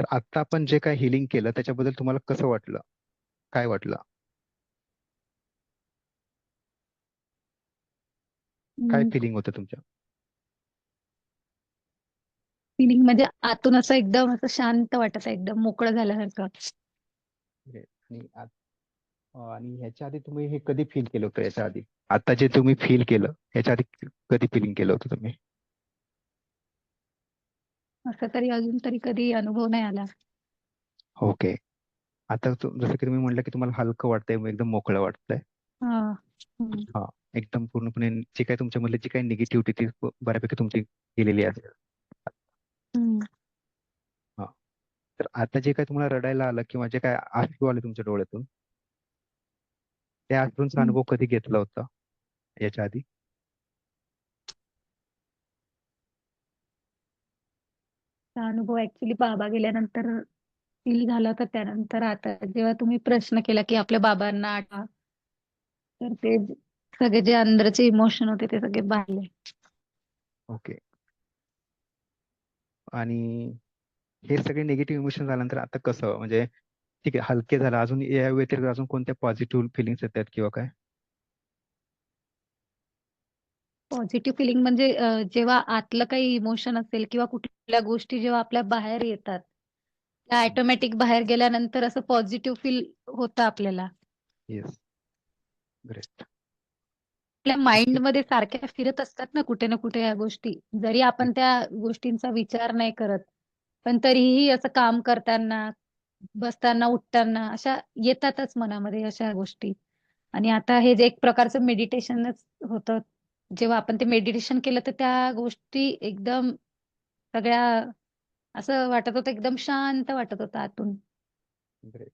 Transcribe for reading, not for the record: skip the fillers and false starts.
तर आता आपण जे काय हिलिंग केलं त्याच्याबद्दल तुम्हाला कसं वाटलं? काय वाटलं? काय फिलिंग होतं तुमच्या? फिलिंग म्हणजे आतून असं एकदम असं शांत वाटत आहे, एकदम मोकळं झाल्यासारखं. Great. आणि ह्याच्या आधी तुम्ही हे कधी फील केलं होतं याच्या आधी? आता जे तुम्ही फील केलं ह्याच्या आधी कधी फिलिंग केलं होतं तुम्ही? असं तरी अजून तरी कधी अनुभव नाही आला. ओके. आता जसं की तुम्ही म्हटलं की तुम्हाला हलकं वाटतंय एकदम मोकळं वाटतंय. हा. हम्म. हा. एकदम पूर्णपणे जे काही तुमच्यामधली जी काही निगेटिव्हिटी ती बऱ्यापैकी तुमची गेलेली असेल. हम्म. हा. तर आता जे काही तुम्हाला रडायला आलं किंवा जे काय अश्रू आले तुमच्या डोळ्यातून त्या अश्रूंचा हम्म. अनुभव कधी घेतला होता याच्या आधी? हा अनुभव ऍक्च्युली बाबा गेल्यानंतर फील झाला होता. त्यानंतर आता जेव्हा तुम्ही प्रश्न केला की आपल्या बाबांना आठवा, तर ते सगळे जे अंदरचे इमोशन होते ते सगळे बाहेरले. ओके. आणि हे सगळे निगेटिव्ह इमोशन झाल्यानंतर आता कसं म्हणजे ठीक आहे हलके झालं अजून या व्यतिरिक्त अजून कोणत्या पॉझिटिव्ह फिलिंग्स येतात किंवा काय? पॉझिटिव्ह फिलिंग म्हणजे जेव्हा आतलं काही इमोशन असेल किंवा कुठल्या गोष्टी जेव्हा आपल्या बाहेर येतात, त्या ऑटोमॅटिक बाहेर गेल्यानंतर असं पॉझिटिव्ह फील होतं आपल्याला. येस. ग्रेट. आपल्या माइंड मध्ये सारख्या फिरत असतात ना कुठे ना कुठे या गोष्टी, जरी आपण त्या गोष्टींचा विचार नाही करत, पण तरीही असं काम करताना, बसताना, उठताना अशा येतातच मनामध्ये अशा गोष्टी. आणि आता हे जे एक प्रकारचं मेडिटेशनच होतं. जेव्हा आपण ते मेडिटेशन केलं तर त्या गोष्टी एकदम सगळ्या असं वाटत होतं, एकदम शांत वाटत होतं आतून. ग्रेट.